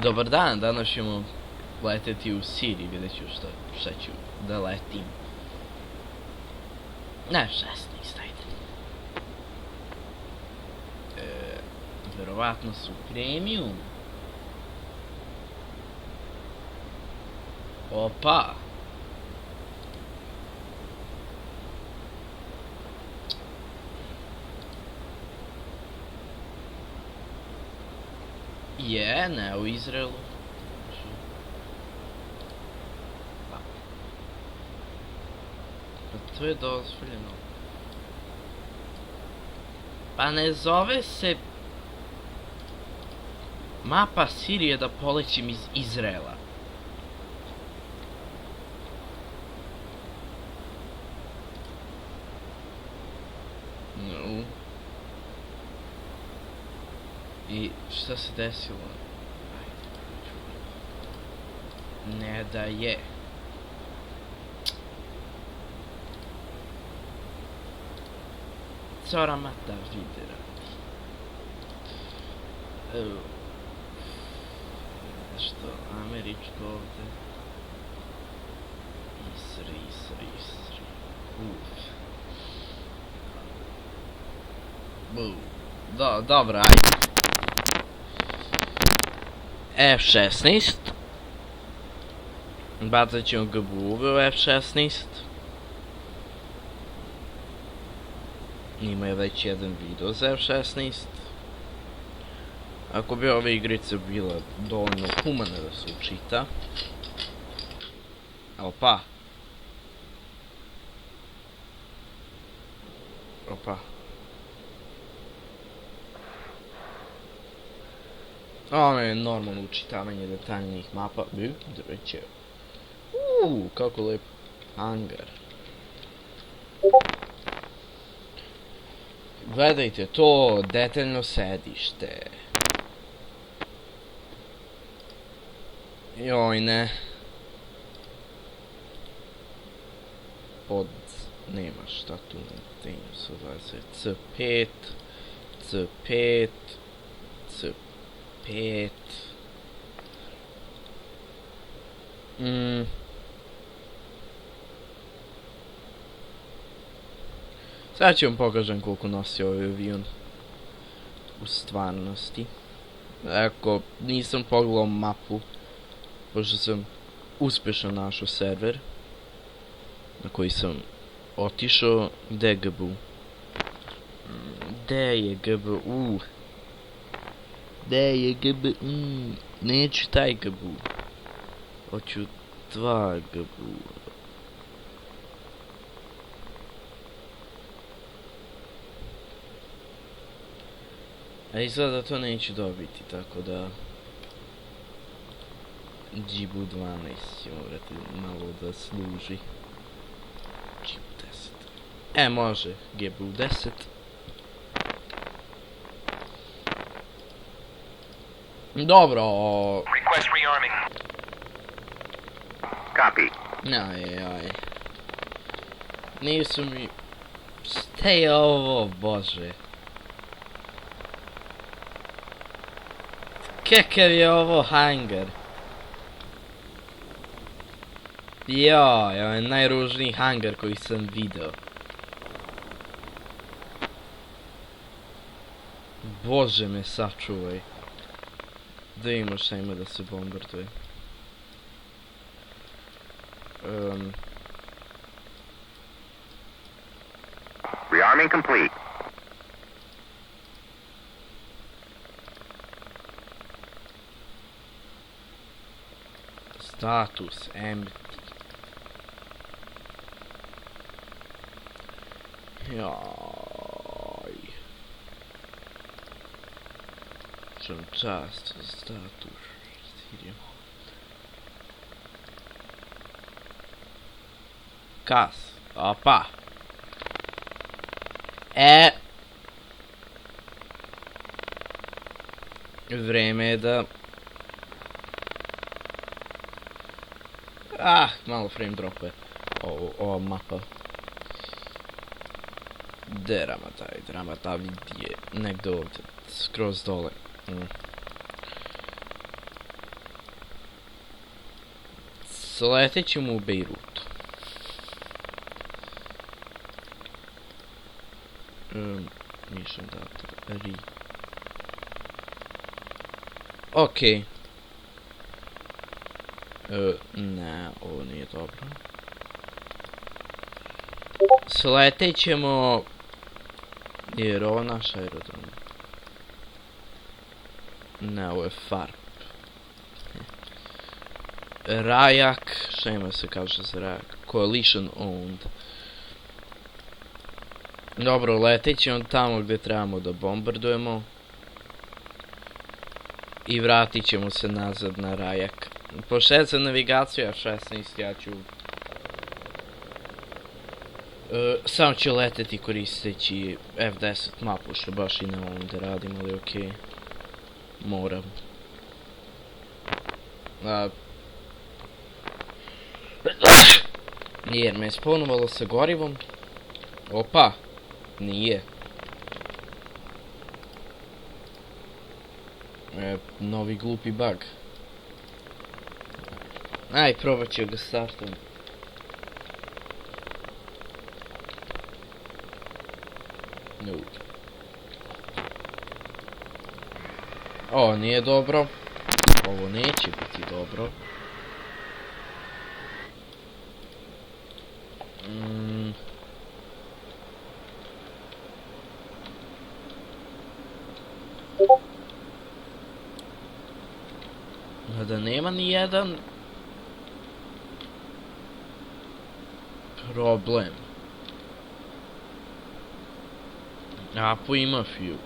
Dobar dan, danas ćemo leteti u Siriju, vidjet ću šta ću da letim. Ne, 16, ajde. Verovatno su premium. Opa! Je, ne u Izraelu. Pa to je dozvoljeno. Pa ne zove se mapa Sirije da polećim iz Izraela. No. I šta se desilo? Ne da je. Corama da vide radi. Nešto američko ovde. Isri. Dobra, ajde. F16. Bacat ćemo GBU-ve u F16. Ima je već jedan video za F16. Ako bi ove igrice bila dovoljno humana da se učita. Opa. Ovo je normalno učitavanje detaljnih mapa. Drveće. Kako lep hangar. Gledajte to, detaljno sedište. Joj ne. Nema šta tu ne se zove. C5. Sad ću vam pokažem koliko nosi ovaj avion u stvarnosti. Ako nisam pogledao mapu, pošto sam uspješno našao server na koji sam otišao. Gde je GBU? Gde je GBU? Neću taj GBU. Hoću dva GBU. A izgleda to neću dobiti, tako da GBU 12 će morati malo da služi. GBU 10. Može, GBU 10. Dobro. Request rearming. Copy. Aj. Nisu mi... Šta je ovo, bože? Kakav je ovo hangar? Joj, ovo je najružniji hangar koji sam video. Bože me sačuvaj. Da ima šta ima da se bombarduje. Rearming complete. Status empty. Jaj. Sam čast status. Kas. Opa. Vreme je da... malo frame dropuje. Ova mapa. Gde Ramataj? Ramataj je negdje ovdje. Skroz dole. Sletit ćemo u Bejrut. Mission data. Okej. Ne, ovo nije dobro. Sletit ćemo... Jer ovo naš aerodrom. Ne, ovo je Farp. Rajak, šta ima se kaže za Rajak? Coalition owned. Dobro, letit ćemo tamo gdje trebamo da bombardujemo. I vratit ćemo se nazad na Rajak. Pošto je za navigaciju F16, ja ću... Samo ću leteti koristeći F10 mapu, što baš i ne volim da radim, ali okej. Moram. Jer me je spawnovalo sa gorivom. Opa! Nije. Novi glupi bug. Aj, probat ću ga startom. Nope. Ovo nije dobro. Ovo neće biti dobro. Da nema ni jedan problem. Apo ima fuel.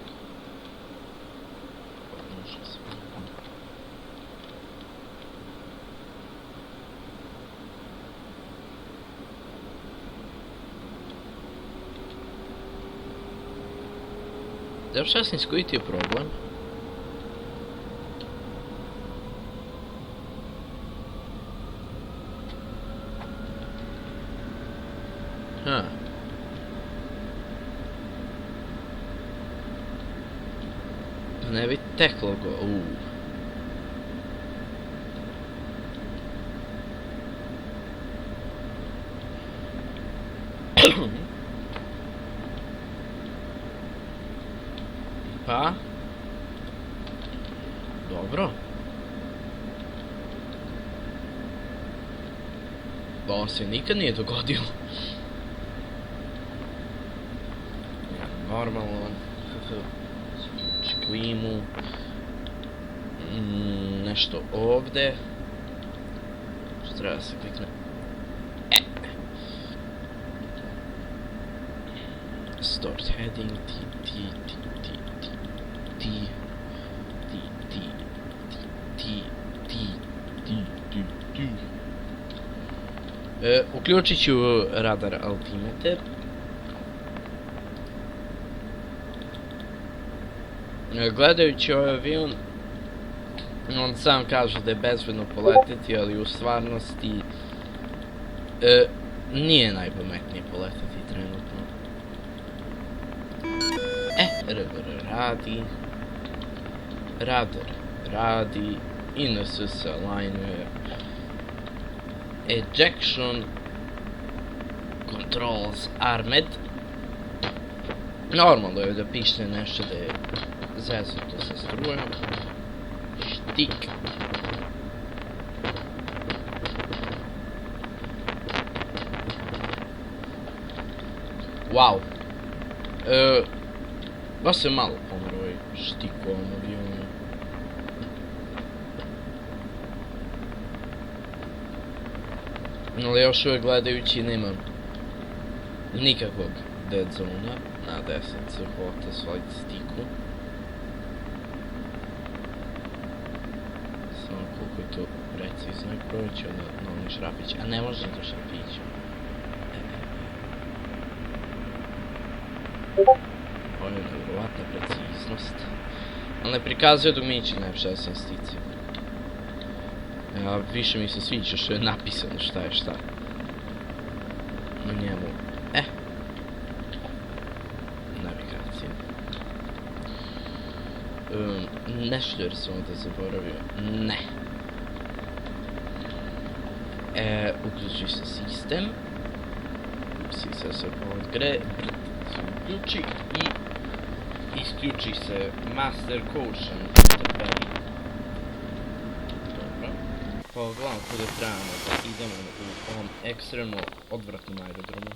F16 koji ti je problem? Ne bi teklo go, Pa? Dobro. Ovo se nikad nije dogodilo. Ja, normalno. Klimu. Nešto ovdje. Što treba se klikne? Start heading. Uključit ću radar altimeter. Gledajući ovaj avion, on sam kaže da je bezbedno poletiti, ali u stvarnosti nije najpametnije poletiti trenutno. Radar radi, INS se alignuje, ejection controls armed. Normalno je da piše nešto da je zeznuto sa strujom. Štik. Wow. Baš se malo pomro ovaj štik u ovom avionu. Ali još uvijek gledajući nemam nikakvog dead zona. Na 10 se hvata flight sticku. Samo koliko je to precizno i proći na onaj šrapić. A ne može to šrapić. Ovo je nevjerovatna preciznost. Ali ne prikazuje dugmiće na F16-ici. Više mi se sviđa što je napisano šta je šta. Na njemu. Navigacija. Nešto jer sam ovdje zaboravio. Ne. Uključi se sistem. Sistem se uključi i isključi se Master Caution interpelling. Dobro. Pa uglavnom kuda trebamo da idemo u ovom ekstremno odvratnom aerodromu.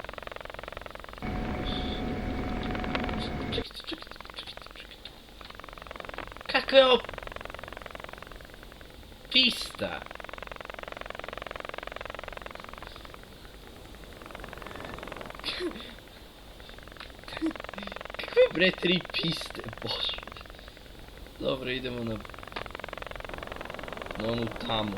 Čekajte. Kakva je ovo pista? Kakve bre 3 piste, bože. Dobro, idemo na onu tamo.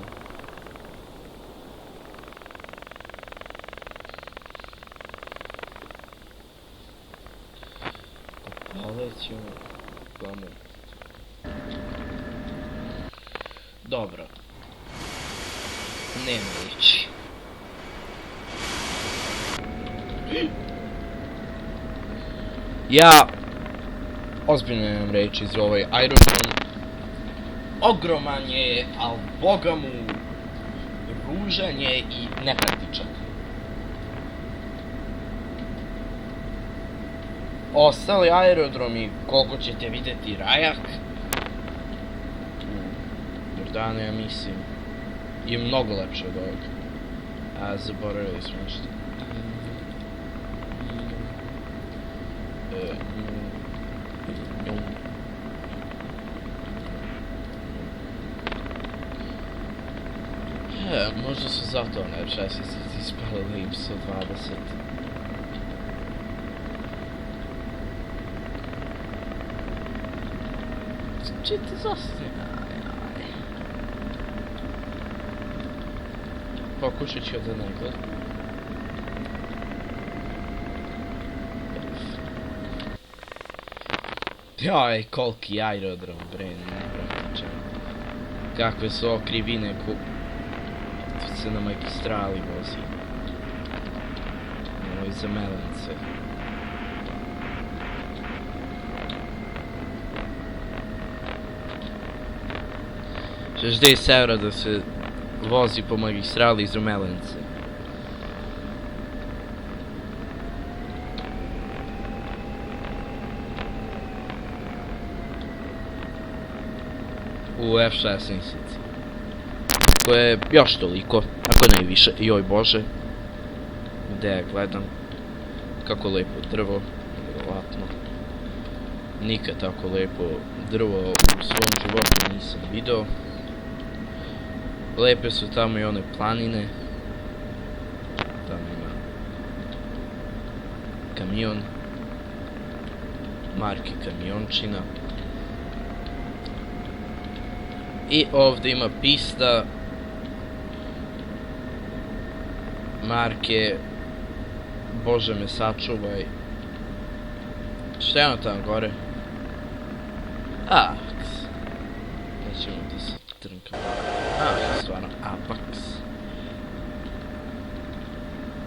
Palećemo tamo. Dobro. Nema ići. Ja ozbiljno nemam reći za ovaj aerodrom. Ogroman je, al boga mu ružan je i nepraktičan. Ostali aerodromi, koliko ćete vidjeti rajak u Jordanu, ja mislim, je mnogo lepše od ovog. A zaboravili smo nešto. Možda su zato one F-16 ispalili im 120. Čite zostaje. Pokušat ću da ne gledam. Jaj, koliki aerodrom, bre, nepraktičan. Kakve su ovo krivine se na magistrali vozi. Ovo je za melence. €60 da se vozi po magistrali iz Rumelence. U F-16. To je još toliko, ako ne i više. Joj bože. Gde ja gledam. Kako lepo drvo. Nevjerovatno. Nikad tako lepo drvo u svom životu nisam video. Lepe su tamo i one planine. Tamo ima kamion. Marke kamiončina. I ovdje ima pista marke Bože me sačuvaj. Šta je ono tamo gore? Aks. Nećemo da se trnkamo. Stvarno, Apax.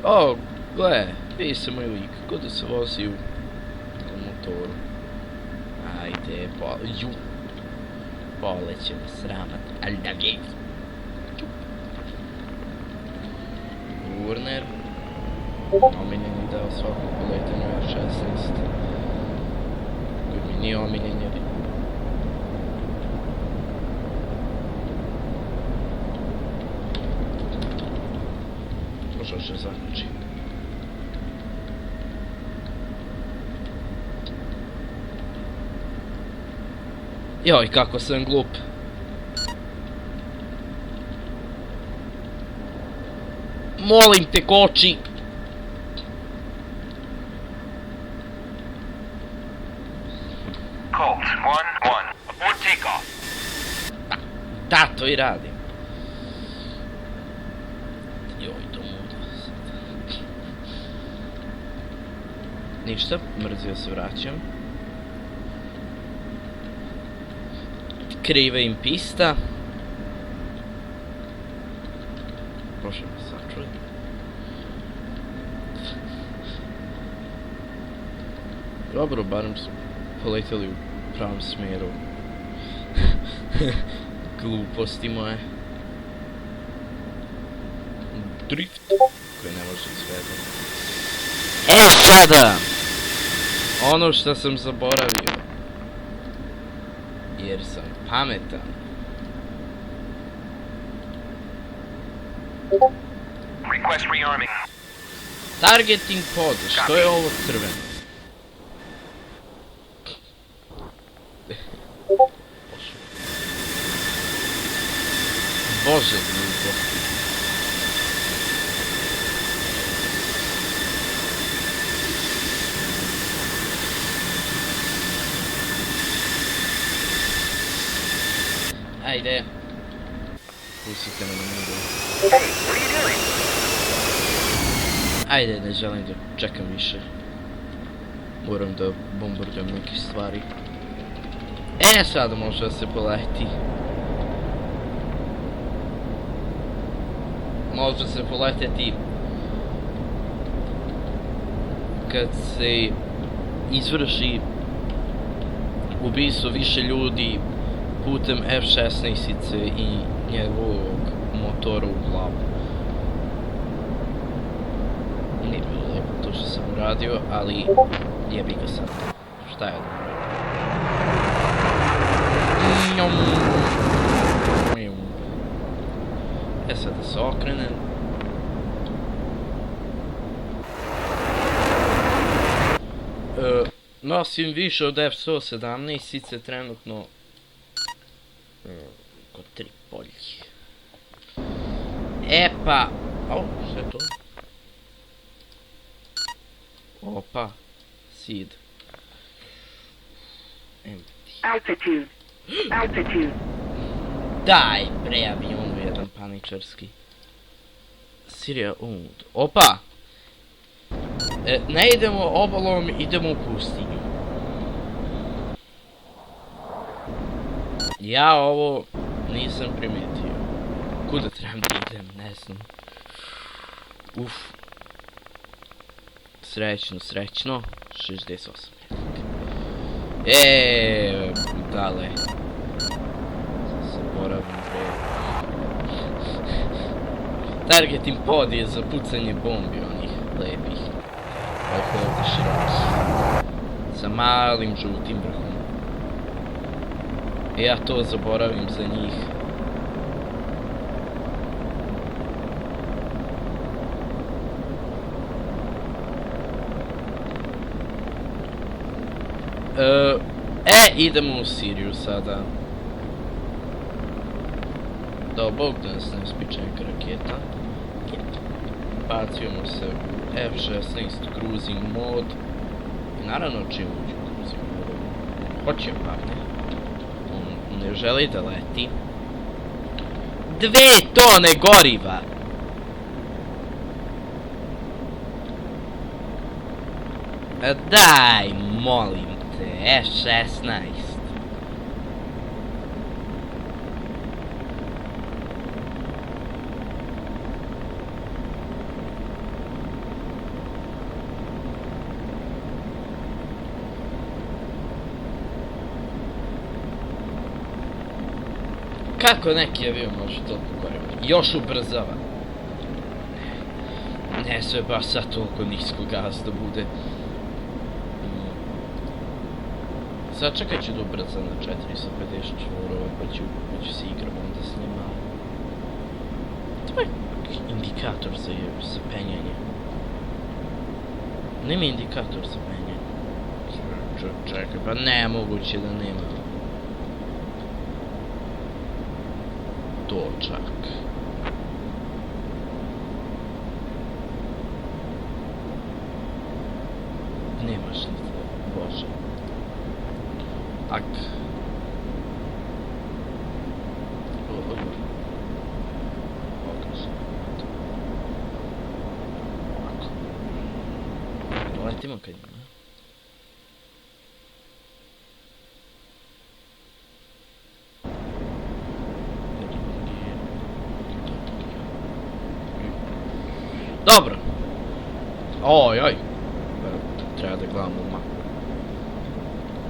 O, gle, vidi se moj lik, ko da se vozi u motoru. Ajde, polećemo sramat, ali da gej. Warner. Omiljeni deo svakog poletanja u F-16. Koji mi nije omiljen jer možda će zaključi. Joj, kako sam glup. Molim te, koči! Colt, 1-1. Abort takeoff. Da, to i radim. Joj, to muda. Ništa, mrzio se vraćam. Kriva im pista. Bože me sačuvaj. Dobro, barem su poleteli u pravom smjeru. Gluposti moje. drift koji ne može izvede. E sada! Ono što sam zaboravio. Jer sam pametan. Request rearming. Targeting pod, što je ovo crveno? Bože ljubo. Ajde. Pustite me na miru. Hey, what are you doing? Ajde, ne želim da čekam više. Moram da bombardujem neke stvari. E, sada može da se poleti. Može se poleteti kad se izvrši ubistvo više ljudi putem F-16-ice i njegovog motora u glavu. Nije bilo lepo to što sam uradio, ali jebi ga sad. Šta je da uradim? E sad da se okrenem. Nosim više od F-117-ice trenutno kod Tripolji. E pa... O, šta je to? Opa, seed. Empty. Altitude. Altitude. Daj bre, avionu jedan paničarski. Syria owned. Opa! Ne idemo obalom, idemo u pustinju. Ja ovo nisam primetio. Kuda trebam da idem, ne znam. Uf. Srećno, srećno. 68. Dale. Zaboravim bre. Targeting pod je za pucanje bombi onih lepih. Oko ovdje širokih. Sa malim žutim vrhom. Ja to zaboravim za njih. Idemo u Siriju sada. Da, bog da nas ne spiče neka raketa. Bacujemo se u F-16 cruising mod. I naravno čim uđu u cruising mod. Hoće pavne. On ne želi da leti. 2 tone goriva! Daj, molim te, F-16. Kako neki avion može toliko goriva? Još ubrzava. Ne sve baš sad toliko nisko gas da bude. Sad čekaj ću da ubrzam na 454 pa ću se igram onda s njima. To je indikator za penjanje. Nema indikator za penjanje. Čekaj, pa nemoguće da nema. Točak. Nemaš ništa, bože. Ak. Ovako. Letimo kad njima. Dobro. Oj. Treba da gledamo u mapu.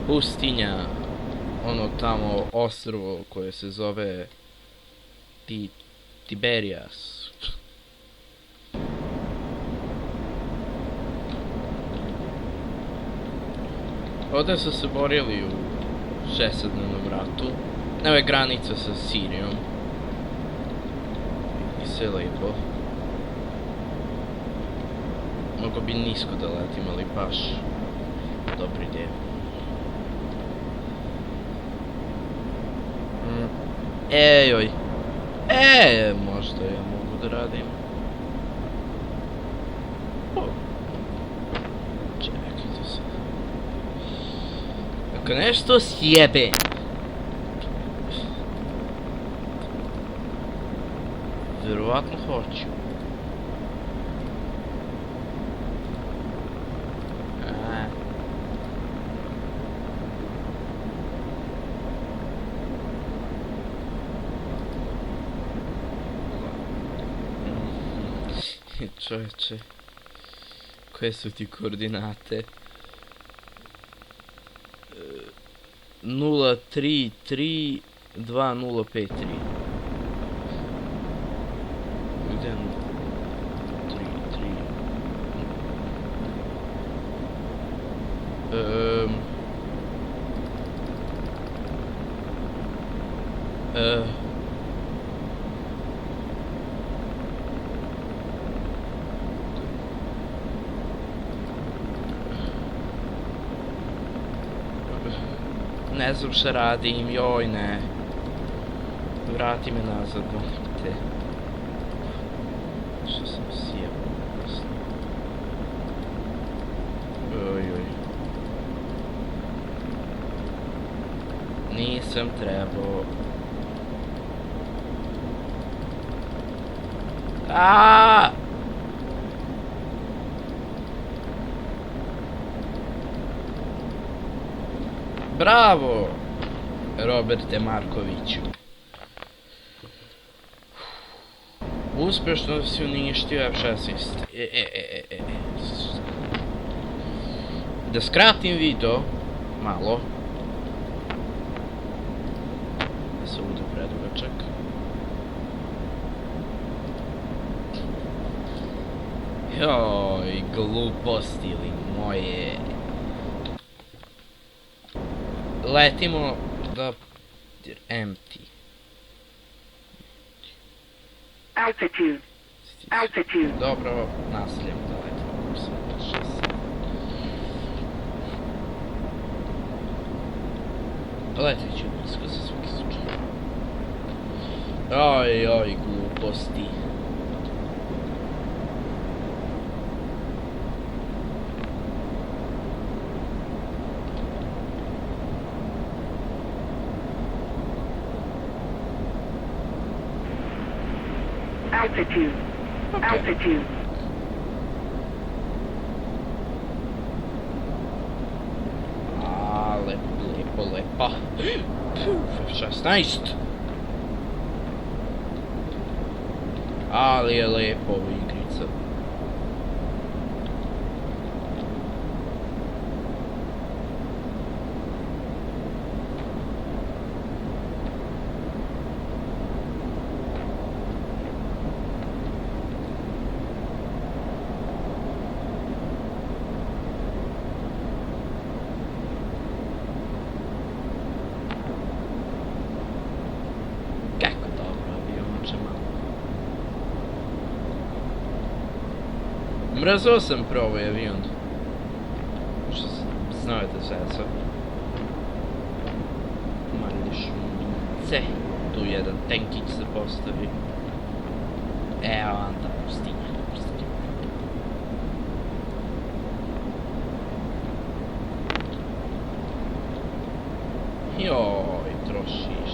Pustinja. Ono tamo ostrvo koje se zove Tiberias. Ovdje su se borili u šestodnevnom ratu. Evo je granica sa Sirijom. I sve lijepo. Mogu bi nisko da letim, ali baš dobri ideja. Ejoj. Možda ja mogu da radim. Čekajte se. Ako nešto sjebe. Vjerovatno hoću. Čovječe, koje su ti koordinate? 0332053. Gdje je 033? Ne znam šta radim, joj ne. Vrati me nazad, molim te. Što sam sjebao kasno. Ojoj. Nisam trebao. Aaaa! Bravo, Roberte Markoviću. Uspješno si uništio F-16. Da skratim video malo. Da se bude predugačak. Joj, gluposti li moje. Letimo da empty. Altitude. Altitude. Dobro, nastavljamo da letimo. Letit ću nisko za svaki slučaj. Oj, gluposti. Altitude. Okay. Altitude. Lepa. F-16. Ali je lepo ovo igrica. Mrzao sam pro ovaj avion. Što znate zeca. Manje šumice. Tu jedan tankić se postavi. Evo onda pustinja. Joj, trošiš.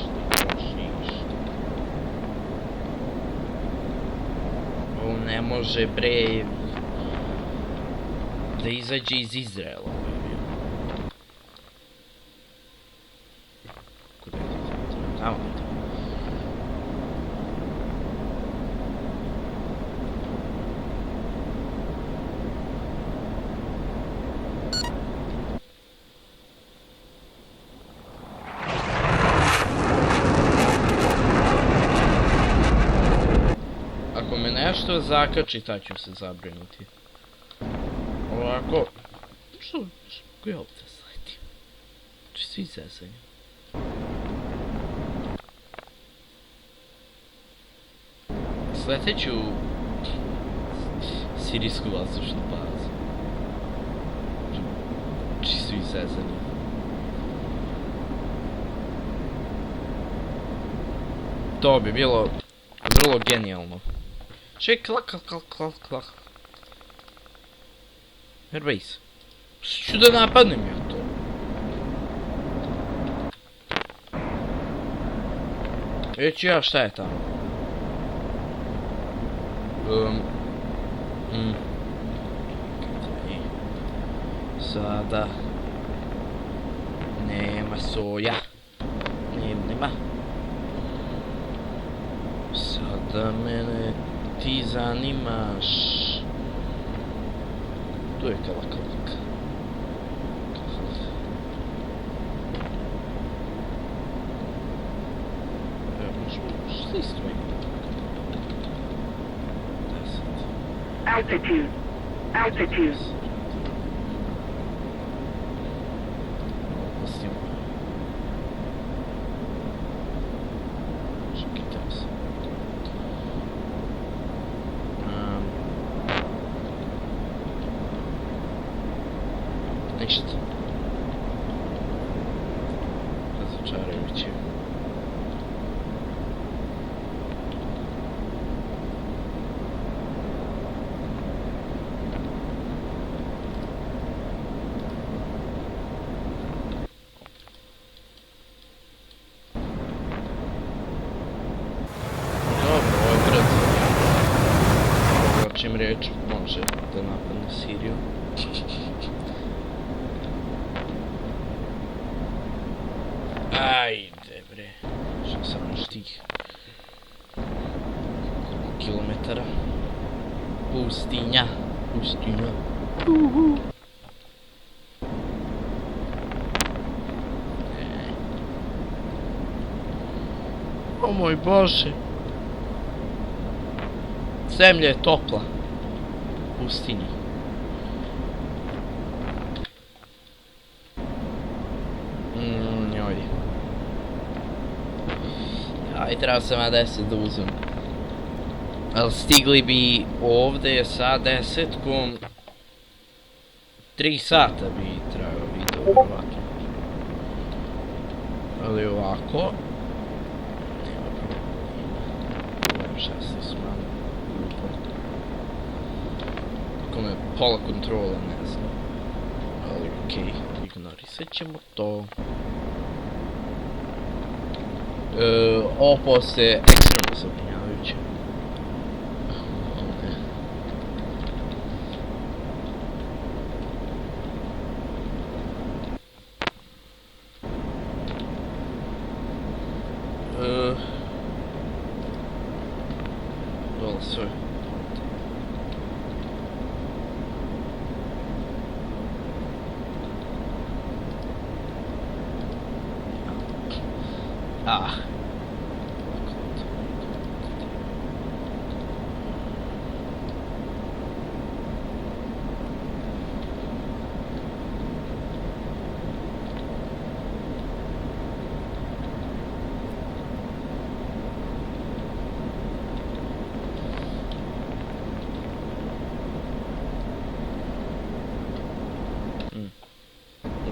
Ovo ne može bre da izađe iz Izraela. Kuda je? Tamo. Ako me nešto zakači, tad ću se zabrinuti. Ovako, što ja ovdje sletim? Čisto izezanje. Sleteću sirijsku vazdušnu bazu. Čisto izezanje. To bi bilo vrlo genijalno. Ček, klak. Airbase. Ću da napadnem ja to. Reći ja šta je tamo. Sada nema soja. Nema. Sada mene ti zanimaš. Tu je kalak. Šta istoji? Altitude. Altitude. Ništa. Razočarajuće. Dobro, ovo je brzo. Čim riječ može da napadne Siriju. Ajde bre, što sam još tih kilometara. Pustinja. O moj Bože. Zemlja je topla. Pustinja. Njoj. Aj, treba sam ja 10 da uzem. Ali stigli bi ovdje sa 10-kom. 3 sata bi trajao video, vjerovatno. Ali ovako. Nema problema. 16 malo. Ako me pola kontrola, ne znam. Ali okej, ignorisat ćemo to. Ovo postaje ekstremno zabrinjavajuće. Dole sve.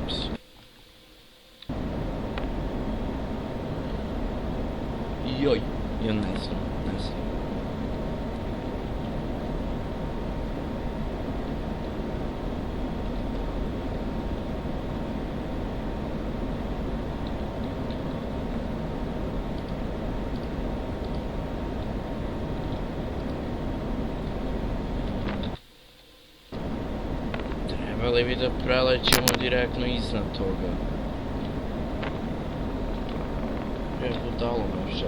Ups. Joj, ja ne znam. Trebali bi da prelećemo direktno iznad toga. Budalo me 16.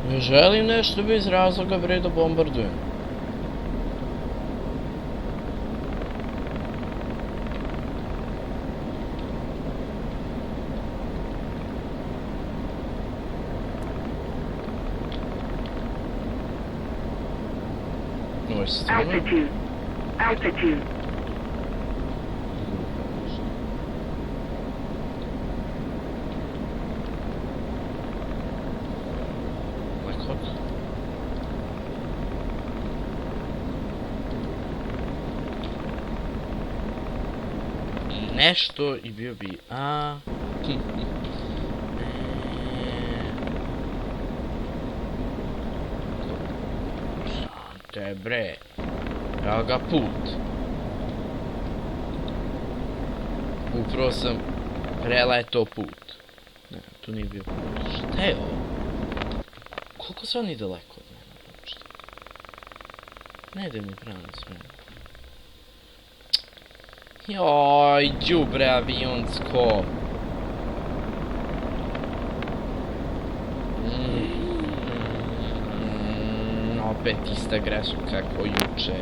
Ne želim nešto bez razloga bre da bombardujem. je stvarno... Altitude. Altitude. Lekot. Nešto i bio bi... Sante bre. Evo ga put. Upravo sam preletao put. Ne, tu nije bio put. Šta je ovo? Koliko su oni daleko od mene uopšte? Ne ide mi pravno smenu. Joj, đubre avionsko. Opet ista greška kako juče.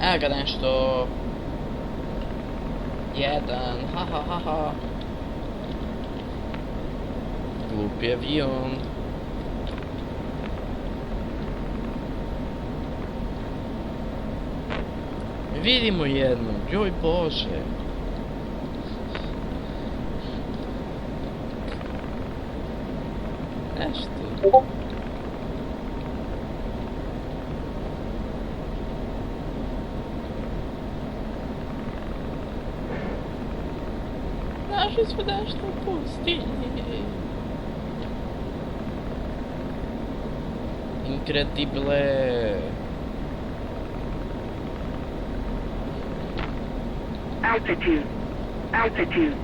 Evo ga nešto. Jedan, ha ha ha ha. Glupi avion. Vidimo jednog, joj bože. Nešto. Našli smo nešto u pustinji. Incredible. Altitude. Altitude.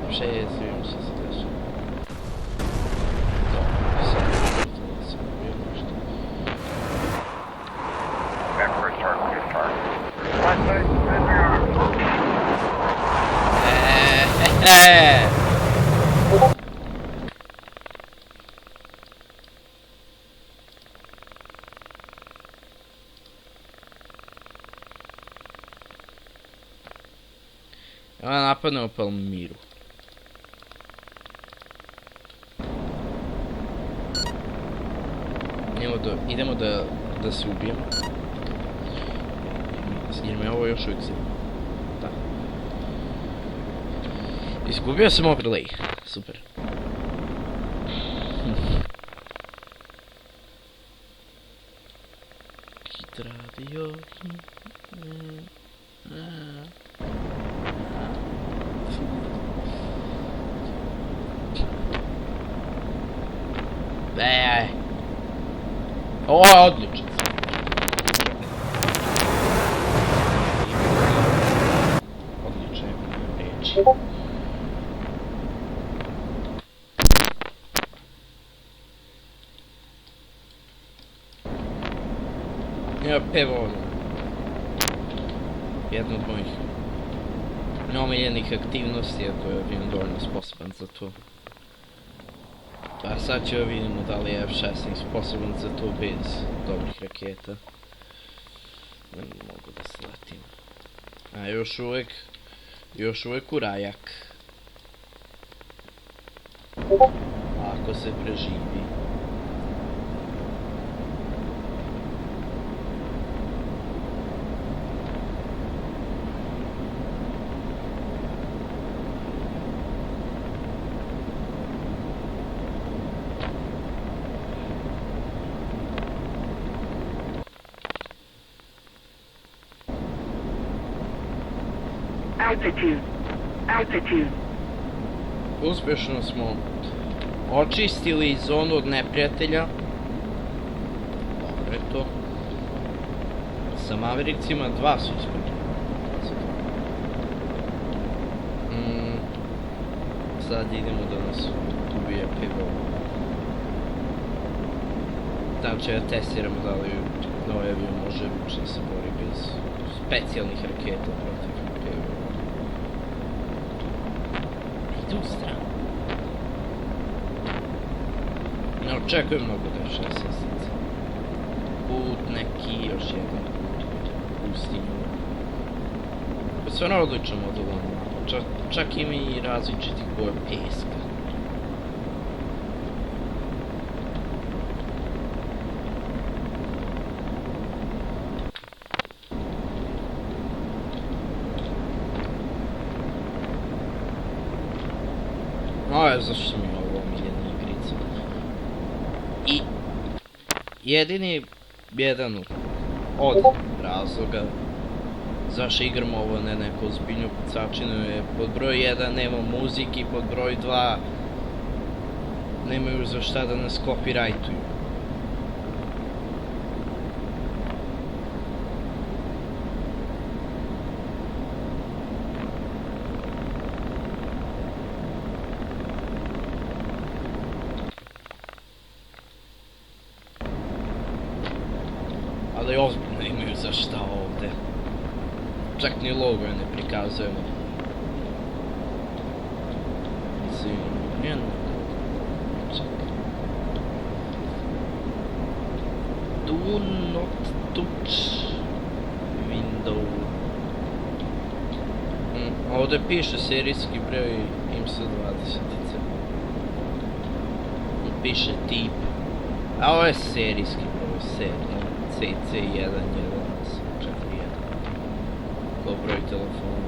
Przejeździłem się też. Back for a start, good start. Ela napadne po Palmiru. Idemo da se ubijemo. Jer me ovo još uvijek zima. Da. Izgubio sam overlay. Super. Hit radio. Ovo je odlično. Odlične reči. Ja pevo. Jedna od mojih neomiljenih aktivnosti, ako je bio dovoljno sposoban za to. A sad ćemo vidimo da li je F-16 sposoban za to bez dobrih raketa. Ne mogu da se letim. A još uvijek u rajak. Ako se preživi. Altitude. Altitude. Uspješno smo očistili zonu od neprijatelja. Dobro je to. Sa Mavericima 2 su ispred. Sad idemo da nas ubije pivo. Znači da testiramo da li ovaj avion može uopće da se bori bez specijalnih raketa protiv aviona. Idu u stranu. Ne očekujem mnogo da je 6 sesnica. Put neki, još jedan put u pustinju. Stvarno odličan model ono. Čak ima i različitih boja peska. Zašto mi je ovo omiljena igrica. I jedini jedan od razloga zašto igramo ovo ne neko ozbiljnu pucačinu je pod broj 1 nema muziki, pod broj 2 nemaju za šta da nas copyrightuju. Ali ozbiljno imaju za šta ovdje. Čak ni logo ne prikazujemo. Mislim, nije čekaj. Do not touch window. Ovdje piše serijski broj IMSA-20. Piše tip. A ovo je serijski broj, CC1141. Ko broj telefona.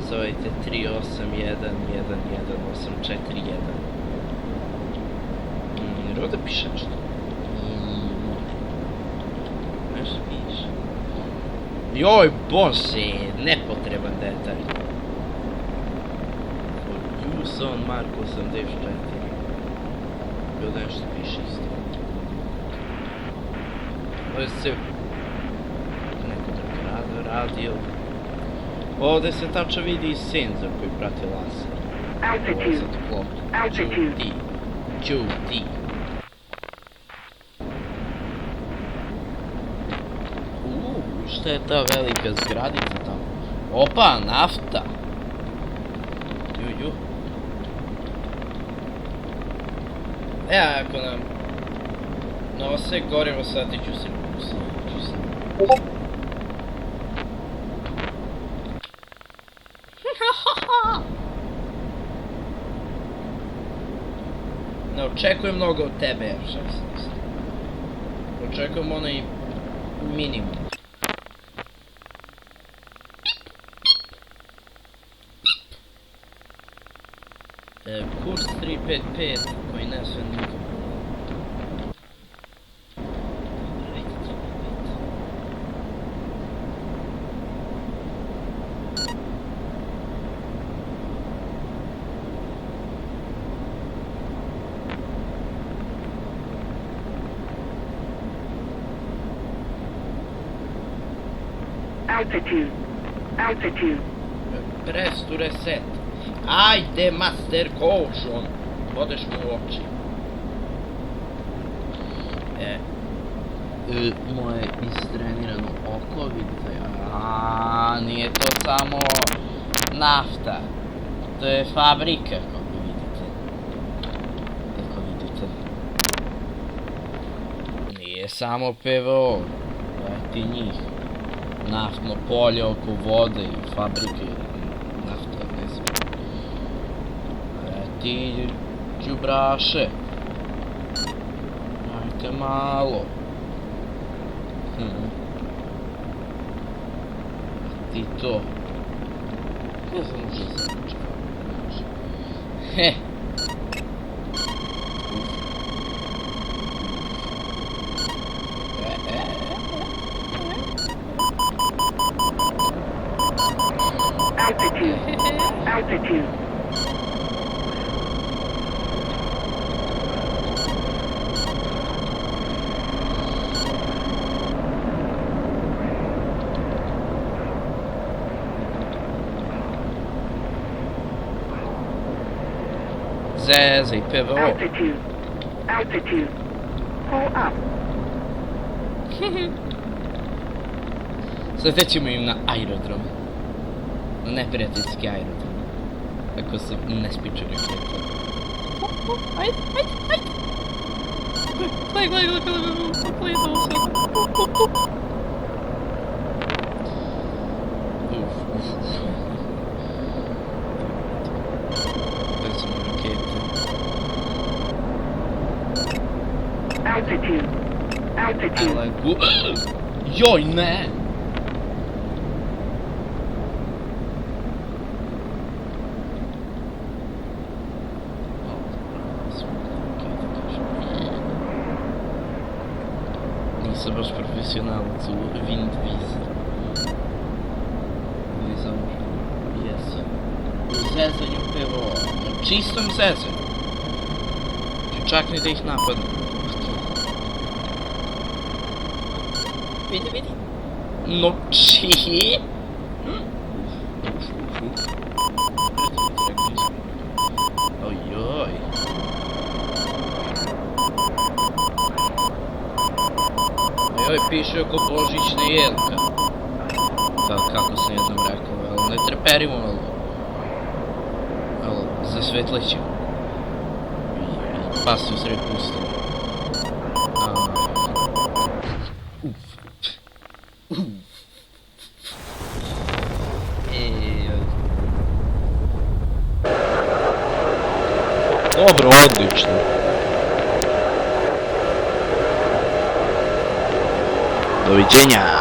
Zovite 381111841. Jer ovdje piše nešto. Nešto piše. Joj bože, nepotreban detalj. For use on Mark 84. Bilo nešto piše isto. Ovdje se neko drugi radio. Ovdje se tačno vidi i senzor koji prati laser. Altitude. Čuti. Šta je ta velika zgradica tamo? Opa, nafta! Ju. Ako nam nose gorivo, sad ću se pustiti. Ne očekujem mnogo od tebe, F-16. Očekujem onaj minimum. Kurs 355 koji ne sve nikako. Altitude. Press to reset. Ajde, Master Caution! Bodeš mu u oči. Moje istrenirano oko, vidite. Nije to samo nafta. To je fabrika, kako vidite. Nije samo PVO. Gledajte njih. Naftno polje oko vode i fabrike. Nafta, ne znam. Ti đubraše. Ajte malo. A ti to. Ne znam može zaključiti. Altitude. zezaj, PVO. Altitude. Altitude. Pull up. Sad lećemo im na aerodrom. Na neprijateljski aerodrom. Ako se ne spiče raketa. Ajde, ajde, ajde! Gledaj, Vezamo rakete. Altitude. Altitude. Joj, ne! Nisam baš profesionalac u Wind Diesel. Nisam, jesam. U zezanju PVO, na čistom zezanju. Čak ni da ih napadne. Vidi, vidi. No či? Ojoj. Ojoj, piše oko božićna jelka. Kako sam jednom rekao, ali ne treperimo, ali zasvetlećemo. Pasti u sred pustine. Dobro, odlično. Doviđenja.